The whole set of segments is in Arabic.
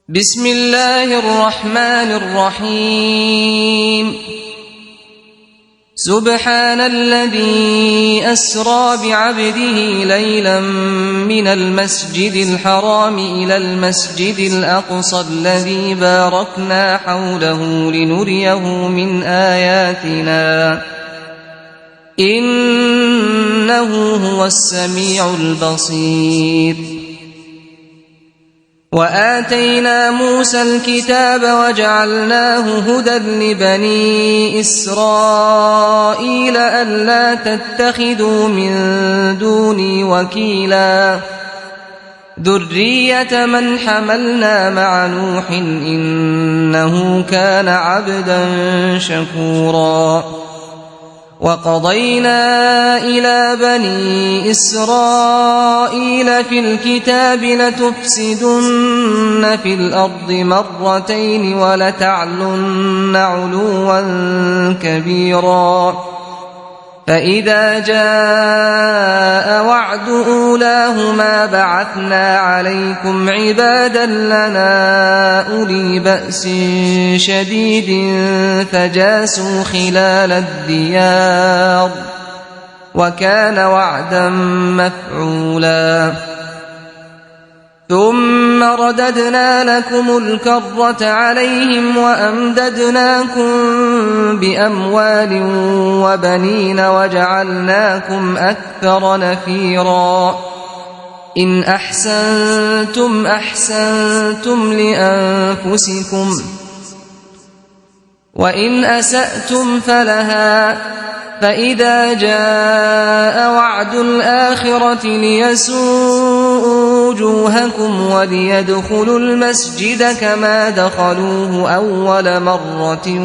بسم الله الرحمن الرحيم. سبحان الذي أسرى بعبده ليلا من المسجد الحرام إلى المسجد الأقصى الذي باركنا حوله لنريه من آياتنا إنه هو السميع البصير. وآتينا موسى الكتاب وجعلناه هدى لبني إسرائيل ألا تتخذوا من دوني وكيلا ذرية من حملنا مع نوح إنه كان عبدا شكورا. وقضينا إلى بني إسرائيل في الكتاب لتفسدن في الأرض مرتين ولتعلن علوا كبيرا. فإذا جاء وعد أولاهما بعثنا عليكم عبادا لنا أولي بأس شديد فجاسوا خلال الديار وكان وعدا مفعولا. ثم رددنا لكم الكرة عليهم وأمددناكم بأموال وبنين وجعلناكم أكثر نفيرا. إن أحسنتم أحسنتم لأنفسكم وإن أسأتم فلها. فإذا جاء وعد الآخرة ليسوءوا وجوهكم وليدخلوا المسجد كما دخلوه أول مرة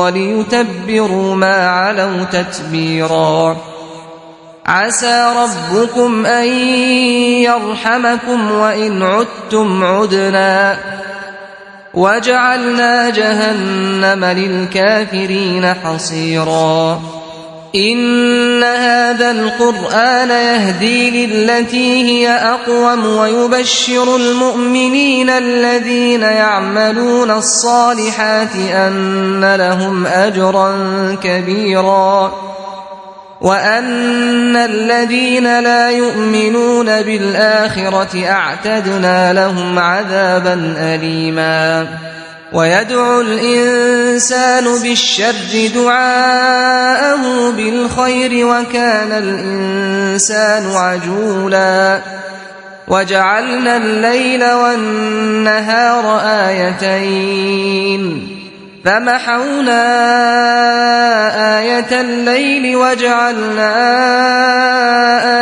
وليتبروا ما علوا تتبيرا. عسى ربكم أن يرحمكم وإن عدتم عدنا وجعلنا جهنم للكافرين حصيرا. إن هذا القرآن يهدي للتي هي أقوم ويبشر المؤمنين الذين يعملون الصالحات أن لهم أجرا كبيرا وأن الذين لا يؤمنون بالآخرة أعتدنا لهم عذابا أليما. ويدعو الإنسان بالشر دعاءه بالخير وكان الإنسان عجولا. وجعلنا الليل والنهار آيتين فمحونا آية الليل وجعلنا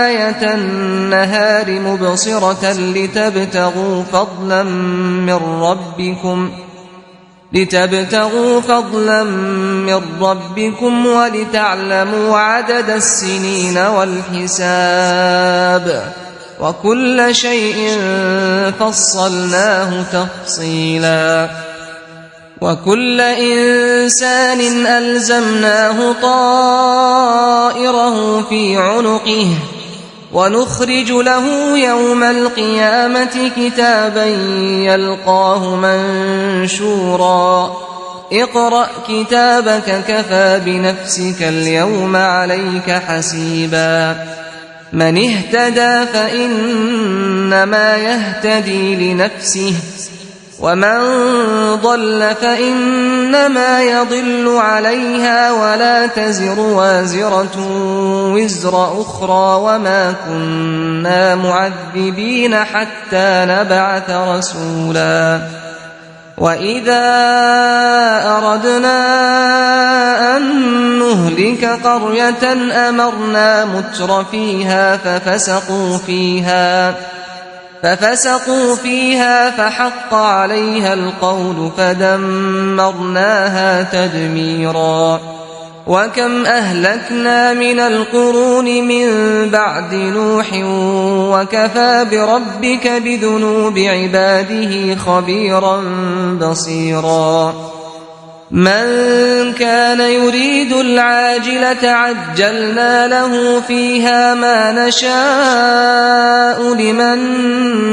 آية النهار مبصرة لتبتغوا فضلا من ربكم ولتعلموا عدد السنين والحساب وكل شيء فصلناه تفصيلا. وكل إنسان ألزمناه طائره في عنقه ونخرج له يوم القيامة كتابا يلقاه منشورا. اقرأ كتابك كفى بنفسك اليوم عليك حسيبا. من اهتدى فإنما يهتدي لنفسه ومن ضل فإنما يضل عليها ولا تزر وازرة وزر أخرى وما كنا معذبين حتى نبعث رسولا. وإذا أردنا أن نهلك قرية أمرنا متر فيها ففسقوا فيها فحق عليها القول فدمرناها تدميرا. وكم أهلكنا من القرون من بعد نوح وكفى بربك بذنوب عباده خبيرا بصيرا. من كان يريد العاجلة عجلنا له فيها ما نشاء لمن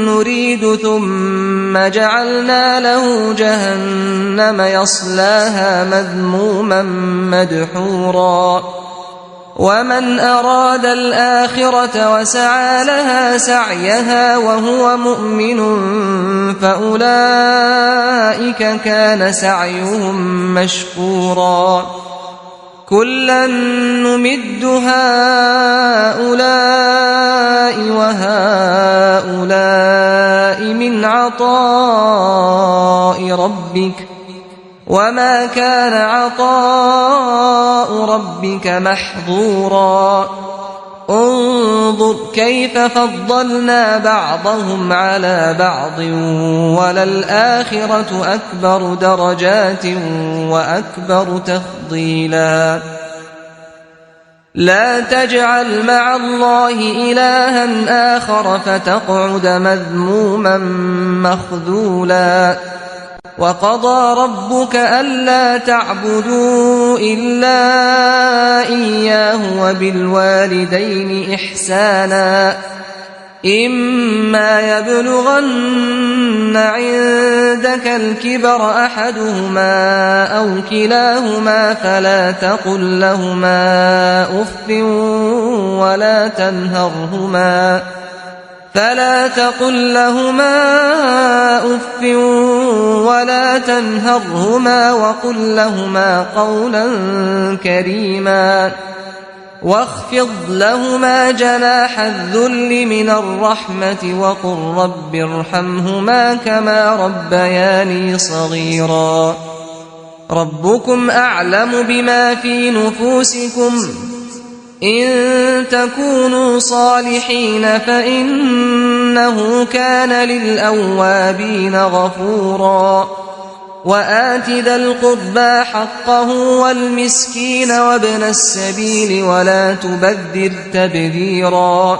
نريد ثم جعلنا له جهنم يصلاها مذموما مدحورا ومن أراد الآخرة وسعى لها سعيها وهو مؤمن فأولئك كان سعيهم مشكورا كلا نمد هؤلاء وهؤلاء من عطاء ربك وما كان عطاء ربك محظورا انظر كيف فضلنا بعضهم على بعض وللآخرة أكبر درجات وأكبر تفضيلا لا تجعل مع الله إلها آخر فتقعد مذموما مخذولا وقضى ربك ألا تعبدوا إلا إياه وبالوالدين إحسانا إما يبلغن عندك الكبر أحدهما أو كلاهما فلا تقل لهما أف ولا تنهرهما وقل لهما قولا كريما واخفض لهما جناح الذل من الرحمة وقل رب ارحمهما كما ربياني صغيرا ربكم أعلم بما في نفوسكم إن تكونوا صالحين فإنه كان للأوابين غفورا وآت ذا القربى حقه والمسكين وابن السبيل ولا تبذر تبذيرا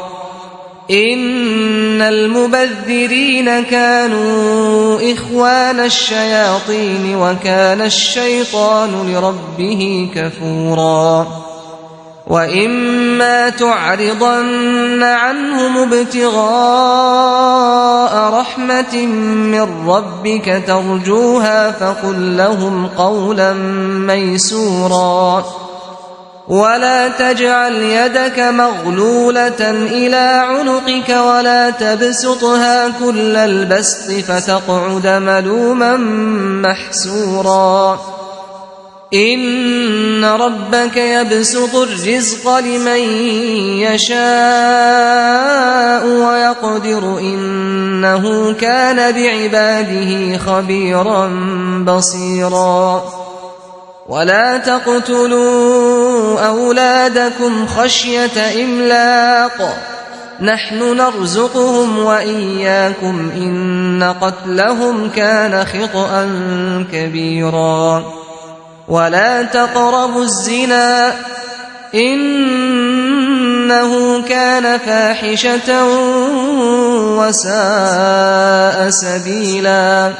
إن المبذرين كانوا إخوان الشياطين وكان الشيطان لربه كفورا وإما تعرضن عنهم ابتغاء رحمة من ربك ترجوها فقل لهم قولا ميسورا ولا تجعل يدك مغلولة إلى عنقك ولا تبسطها كل البسط فتقعد ملوما محسورا إن ربك يبسط الرزق لمن يشاء ويقدر إنه كان بعباده خبيرا بصيرا ولا تقتلوا أولادكم خشية إملاق نحن نرزقهم وإياكم إن قتلهم كان خطأ كبيرا ولا تقربوا الزنا إنه كان فاحشة وساء سبيلا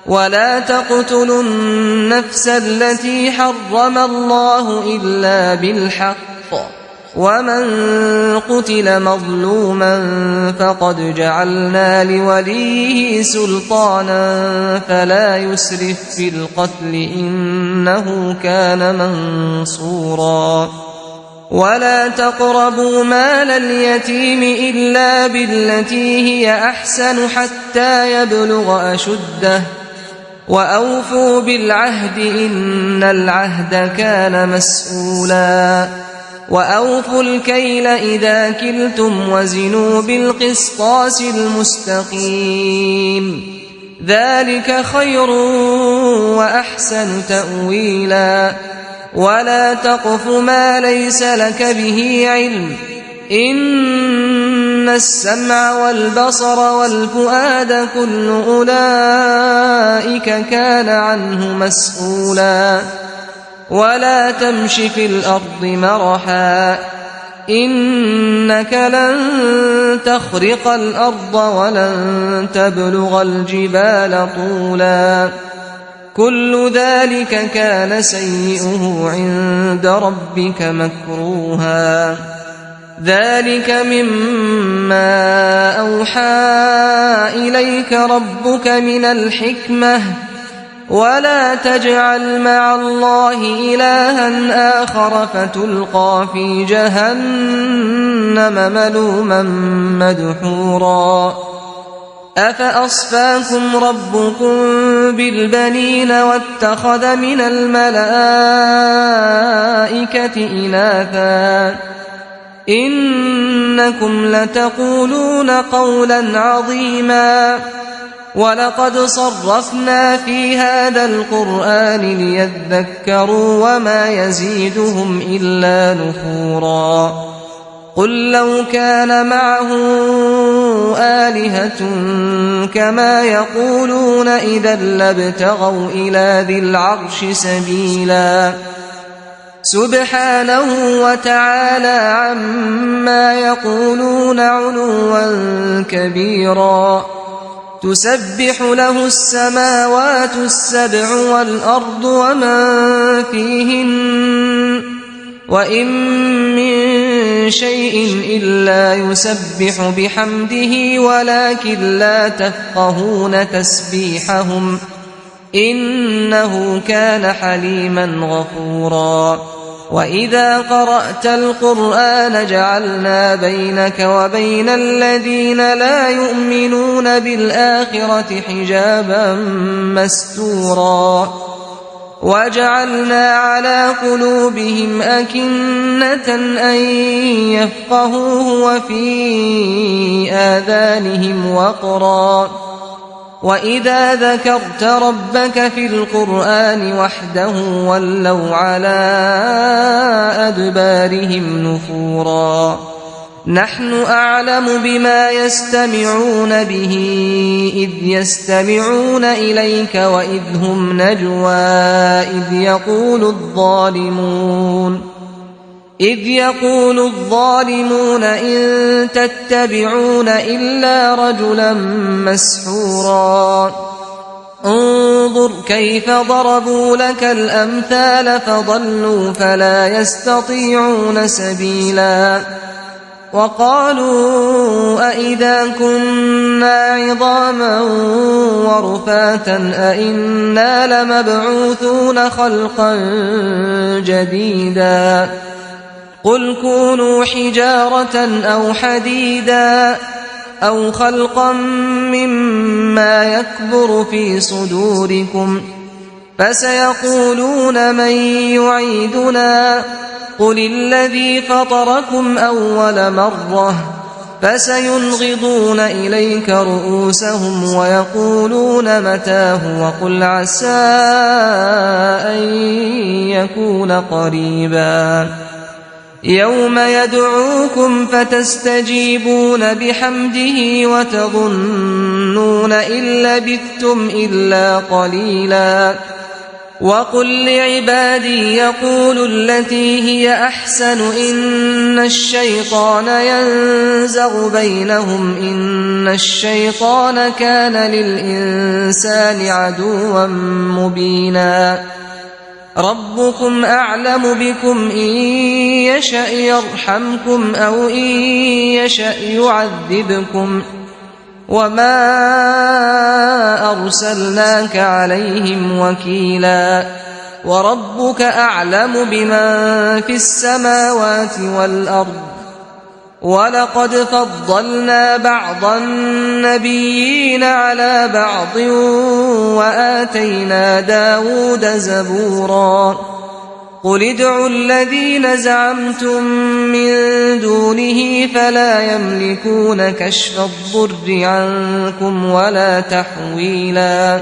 ولا تقتلوا النفس التي حرم الله إلا بالحق ومن قتل مظلوما فقد جعلنا لوليه سلطانا فلا يسرف في القتل إنه كان منصورا ولا تقربوا مال اليتيم إلا بالتي هي أحسن حتى يبلغ أشده وأوفوا بالعهد إن العهد كان مسؤولا وأوفوا الكيل إذا كلتم وزنوا بالقسطاس المستقيم ذلك خير وأحسن تأويلا ولا تقف ما ليس لك به علم إن السمع والبصر والفؤاد كل أولئك كان عنه مسؤولا ولا تمش في الأرض مرحا إنك لن تخرق الأرض ولن تبلغ الجبال طولا كل ذلك كان سيئه عند ربك مكروها ذلك مما أوحى إليك ربك من الحكمة ولا تجعل مع الله إلها آخر فتلقى في جهنم ملوما مدحورا أفأصفاكم ربكم بالبنين واتخذ من الملائكة إناثا إنكم لتقولون قولا عظيما ولقد صرفنا في هذا القرآن ليذكروا وما يزيدهم إلا نفورا قل لو كان معه آلهة كما يقولون إذا لابتغوا إلى ذي العرش سبيلا سبحانه وتعالى عما يقولون علوا كبيرا تسبح له السماوات السبع والأرض ومن فيهن وإن من شيء إلا يسبح بحمده ولكن لا تفقهون تسبيحهم إنه كان حليما غفورا وإذا قرأت القرآن جعلنا بينك وبين الذين لا يؤمنون بالآخرة حجابا مستورا وجعلنا على قلوبهم أكنة أن يفقهوه وفي آذانهم وقرا وإذا ذكرت ربك في القرآن وحده ولوا على أدبارهم نفورا نحن أعلم بما يستمعون به إذ يستمعون إليك وإذ هم نجوى إذ يقول الظالمون إن تتبعون إلا رجلا مسحورا انظر كيف ضربوا لك الأمثال فضلوا فلا يستطيعون سبيلا وقالوا أئذا كنا عظاما ورفاتا أئنا لمبعوثون خلقا جديدا قل كونوا حجارة أو حديدا أو خلقا مما يكبر في صدوركم فسيقولون من يعيدنا قل الذي فطركم أول مرة فسينغضون إليك رؤوسهم ويقولون متاه وقل عسى أن يكون قريبا يوم يدعوكم فتستجيبون بحمده وتظنون إن لبثتم إلا قليلا وقل لعبادي يقولوا التي هي أحسن إن الشيطان ينزغ بينهم إن الشيطان كان للإنسان عدوا مبينا ربكم أعلم بكم إن يشأ يرحمكم أو إن يشأ يعذبكم وما أرسلناك عليهم وكيلا وربك أعلم بمن في السماوات والأرض ولقد فضلنا بعض النبيين على بعض وآتينا داود زبورا قل ادعوا الذين زعمتم من دونه فلا يملكون كشف الضر عنكم ولا تحويلا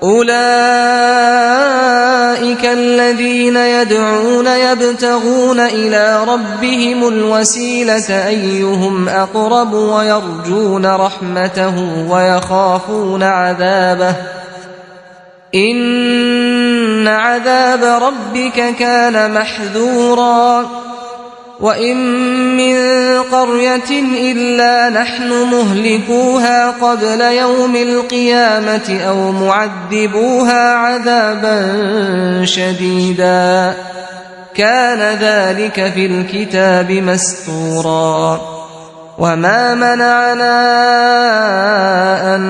أولئك الذين يدعون يبتغون إلى ربهم الوسيلة أيهم أقرب ويرجون رحمته ويخافون عذابه إن عذاب ربك كان محذورا وإن من قرية إلا نحن مهلكوها قبل يوم القيامة أو معذبوها عذابا شديدا كان ذلك في الكتاب مسطورا وما منعنا أن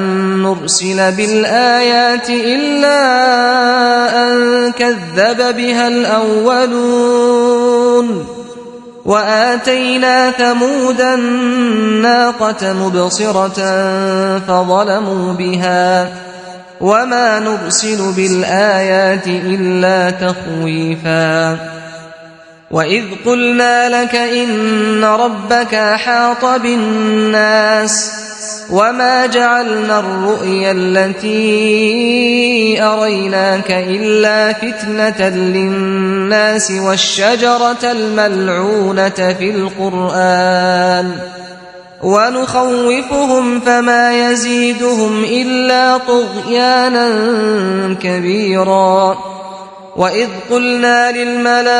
نرسل بالآيات إلا أن كذب بها الأولون وآتينا ثمود الناقة مبصرة فظلموا بها وما نرسل بالآيات إلا تخويفا وإذ قلنا لك إن ربك أحاط بالناس وما جعلنا الرؤيا التي أريناك إلا فتنة للناس والشجرة الملعونة في القرآن ونخوفهم فما يزيدهم إلا طغيانا كبيرا وإذ قلنا للملائكة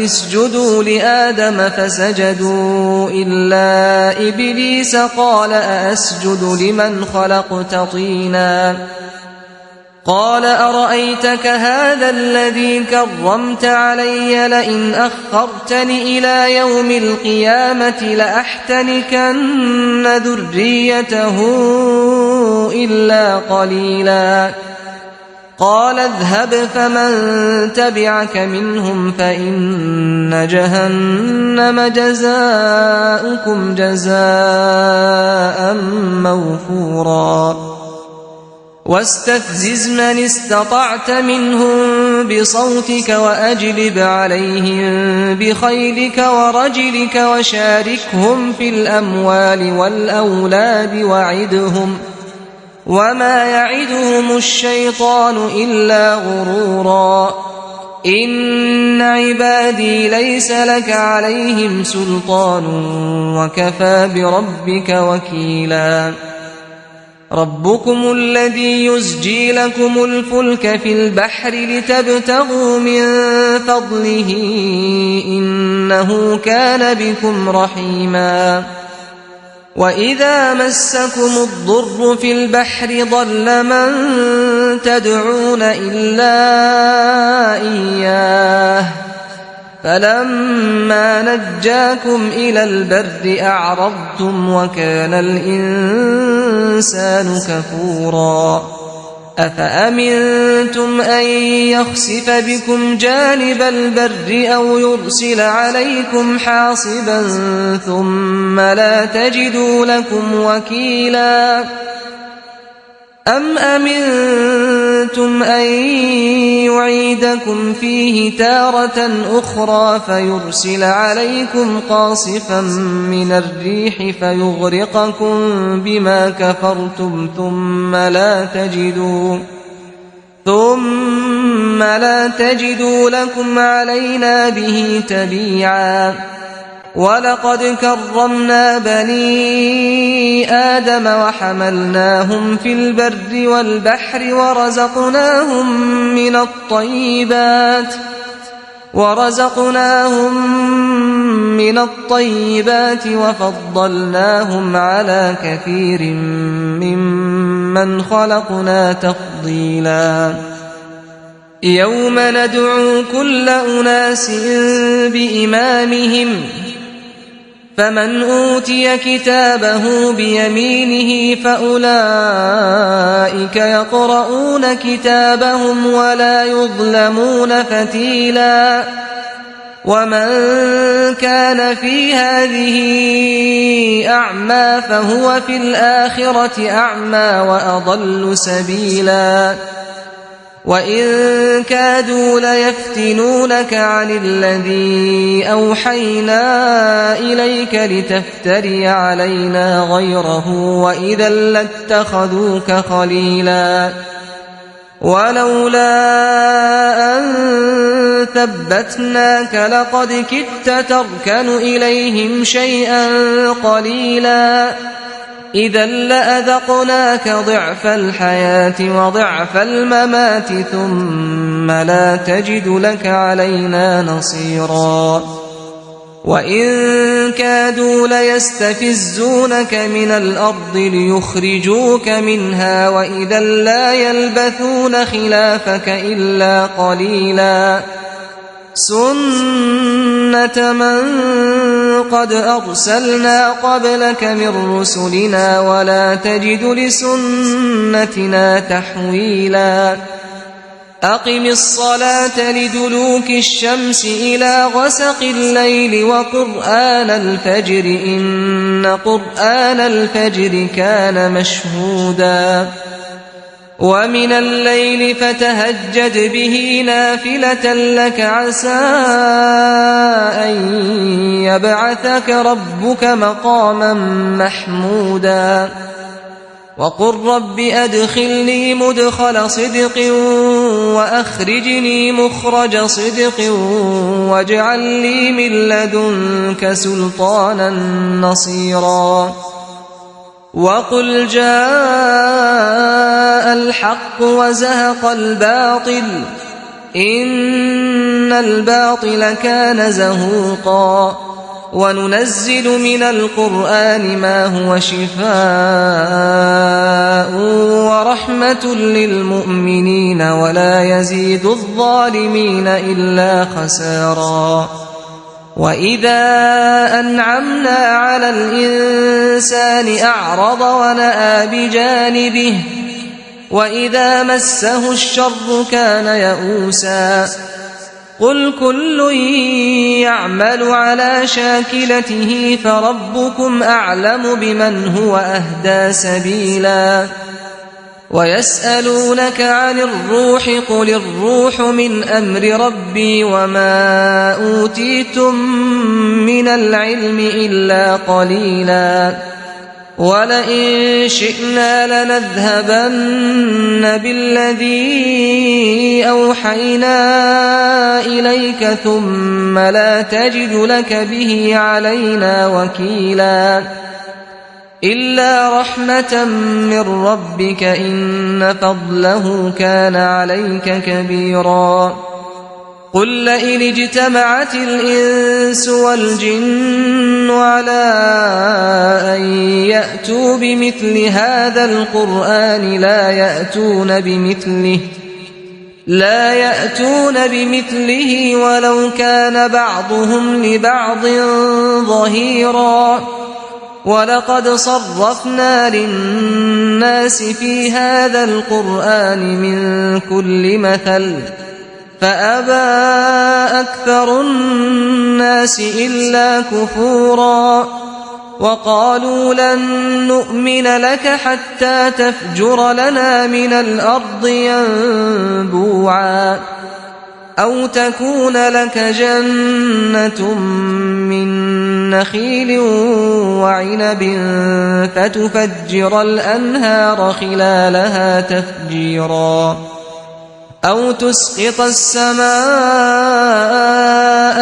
اسجدوا لآدم فسجدوا إلا إبليس قال أأسجد لمن خلقت طينا قال أرأيتك هذا الذي كرمت علي لئن أخرتني إلى يوم القيامة لأحتنكن ذريته إلا قليلا قال اذهب فمن تبعك منهم فإن جهنم جزاؤكم جزاء موفورا واستفزز من استطعت منهم بصوتك وأجلب عليهم بخيلك ورجلك وشاركهم في الأموال والأولاد وعدهم وما يعدهم الشيطان إلا غرورا إن عبادي ليس لك عليهم سلطان وكفى بربك وكيلا ربكم الذي يزجي لكم الفلك في البحر لتبتغوا من فضله إنه كان بكم رحيما وإذا مسكم الضر في البحر ضل من تدعون إلا إياه فلما نجاكم إلى البر أعرضتم وكان الإنسان كفورا أفأمنتم أن يخسف بكم جانب البر أو يرسل عليكم حاصبا ثم لا تجدوا لكم وكيلا أم أمنتم أن يعيدكم فيه تارة أخرى فيرسل عليكم قاصفا من الريح فيغرقكم بما كفرتم ثم لا تجدوا لكم علينا به تبيعا ولقد كرمنا بني آدم وحملناهم في البر والبحر ورزقناهم من الطيبات وفضلناهم على كثير ممن خلقنا تفضيلا يوم ندعو كل أناس بإمامهم فمن أوتي كتابه بيمينه فأولئك يقرؤون كتابهم ولا يظلمون فتيلا ومن كان في هذه أعمى فهو في الآخرة أعمى وأضل سبيلا وإن كادوا ليفتنونك عن الذي أوحينا إليك لتفتري علينا غيره وإذا لاتخذوك خليلا ولولا أن ثبتناك لقد كدت تركن إليهم شيئا قليلا إذا لأذقناك ضعف الحياة وضعف الممات ثم لا تجد لك علينا نصيرا وإن كادوا ليستفزونك من الأرض ليخرجوك منها وإذا لا يلبثون خلافك إلا قليلا سنة من قد أرسلنا قبلك من رسلنا ولا تجد لسنتنا تحويلا أقم الصلاة لدلوك الشمس إلى غسق الليل وقرآن الفجر إن قرآن الفجر كان مشهودا ومن الليل فتهجد به نافلة لك عسى أن يبعثك ربك مقاما محمودا وقل رب أدخلني مدخل صدق وأخرجني مخرج صدق واجعل لي من لدنك سلطانا نصيرا وقل جاء الحق وزهق الباطل إن الباطل كان زهوقا وننزل من القرآن ما هو شفاء ورحمة للمؤمنين ولا يزيد الظالمين إلا خسارا وإذا أنعمنا على الإنسان أعرض ونأى بجانبه وإذا مسه الشر كان يئوسا قل كل يعمل على شاكلته فربكم أعلم بمن هو أهدى سبيلا ويسألونك عن الروح قل الروح من أمر ربي وما أوتيتم من العلم إلا قليلا ولئن شئنا لنذهبن بالذي أوحينا إليك ثم لا تجد لك به علينا وكيلا إلا رحمة من ربك إن فضله كان عليك كبيرا قل لئن اجتمعت الإنس والجن على أن يأتوا بمثل هذا القرآن لا يأتون بمثله ولو كان بعضهم لبعض ظهيرا ولقد صرفنا للناس في هذا القرآن من كل مثل فأبى أكثر الناس إلا كفورا وقالوا لن نؤمن لك حتى تفجر لنا من الأرض ينبوعا أو تكون لك جنة من نخيل وعنب فتفجر الأنهار خلالها تفجيرا أو تسقط السماء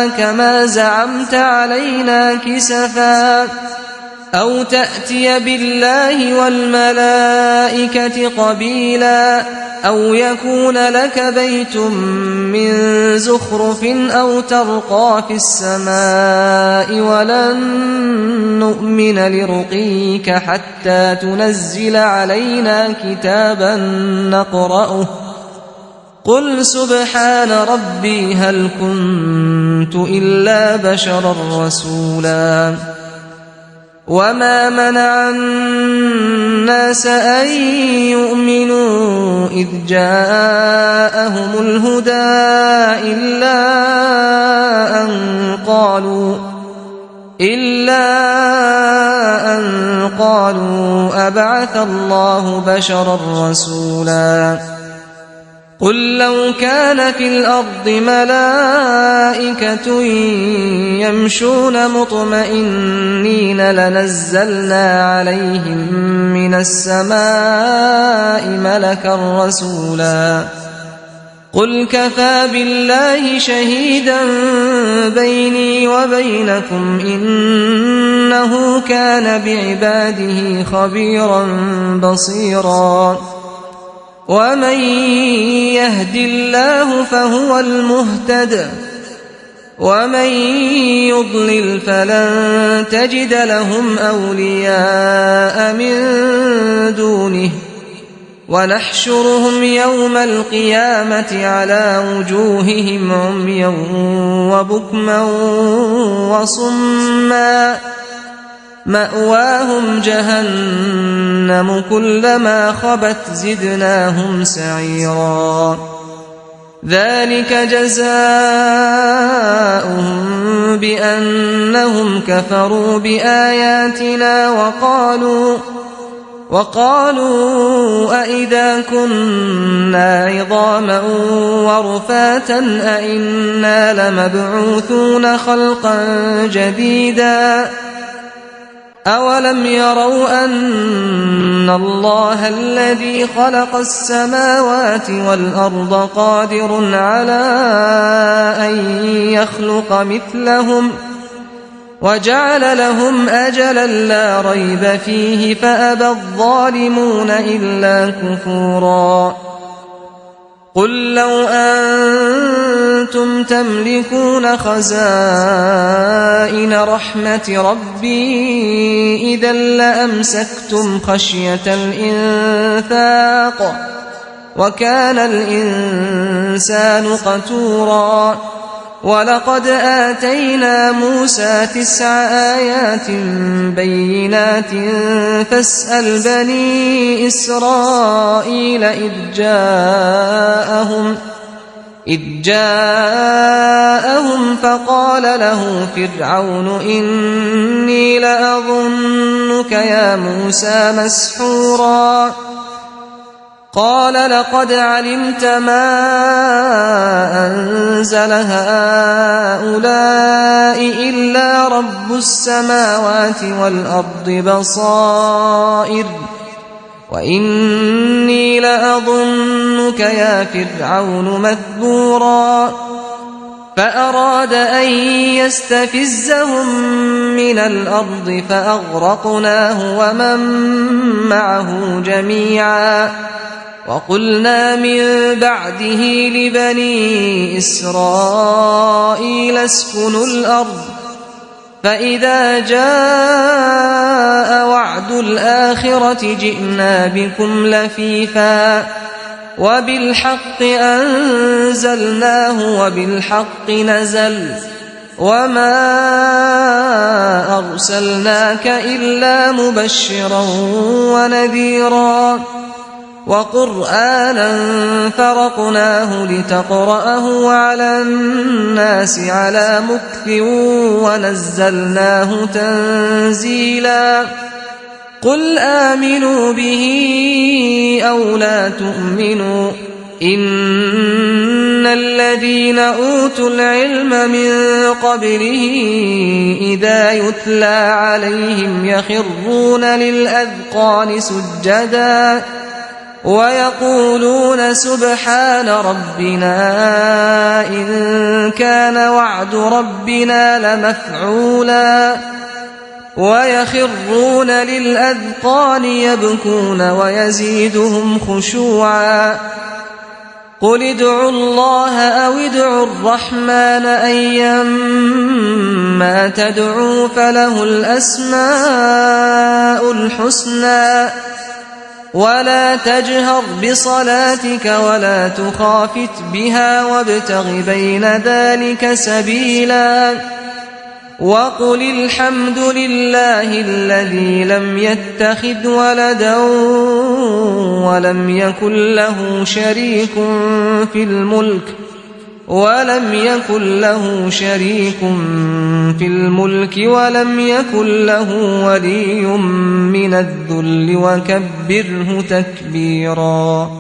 كما زعمت علينا كسفا أو تأتي بالله والملائكة قبيلا أو يكون لك بيت من زخرف أو ترقى في السماء ولن نؤمن لرقيك حتى تنزل علينا كتابا نقرأه قل سبحان ربي هل كنت إلا بشرا رسولا وما منع الناس أن يؤمنوا إذ جاءهم الهدى إلا أن قالوا أبعث الله بشرا رسولا قل لو كان في الأرض ملائكة يمشون مطمئنين لنزلنا عليهم من السماء ملكا رسولا قل كفى بالله شهيدا بيني وبينكم إنه كان بعباده خبيرا بصيرا ومن يهد الله فهو المهتد ومن يضلل فلن تجد لهم أولياء من دونه ونحشرهم يوم القيامة على وجوههم عميا وبكما وصما مأواهم جهنم كلما خبت زدناهم سعيرا ذلك جزاؤهم بأنهم كفروا بآياتنا وقالوا أئذا كنا عظاما ورفاتا أئنا لمبعوثون خلقا جديدا أولم يروا أن الله الذي خلق السماوات والأرض قادر على أن يخلق مثلهم وجعل لهم أجلا لا ريب فيه فأبى الظالمون إلا كفورا قل لو أنتم تملكون خزائن رحمة ربي إذا لأمسكتم خشية الإنفاق وكان الإنسان قتورا ولقد آتينا موسى 9 آيات بينات فاسأل بني إسرائيل إذ جاءهم فقال له فرعون إني لأظنك يا موسى مسحورا قال لقد علمت ما أنزل هؤلاء إلا رب السماوات والأرض بصائر وإني لأظنك يا فرعون مثبورا فأراد أن يستفزهم من الأرض فأغرقناه ومن معه جميعا وقلنا من بعده لبني إسرائيل اسكنوا الأرض فإذا جاء وعد الآخرة جئنا بكم لفيفا وبالحق أنزلناه وبالحق نزل وما أرسلناك إلا مبشرا ونذيرا وقرآنا فرقناه لتقرأه على الناس على مكث ونزلناه تنزيلا قل آمنوا به أو لا تؤمنوا إن الذين أوتوا العلم من قبله إذا يتلى عليهم يخرون للأذقان سجدا ويقولون سبحان ربنا إن كان وعد ربنا لمفعولا ويخرون للأذقان يبكون ويزيدهم خشوعا قل ادعوا الله أو ادعوا الرحمن أيما تدعوا فله الأسماء الحسنى ولا تجهر بصلاتك ولا تخافت بها وابتغ بين ذلك سبيلا وقل الحمد لله الذي لم يتخذ ولدا ولم يكن له شريك في الملك ولم يكن له ولي من الذل وكبره تكبيرا.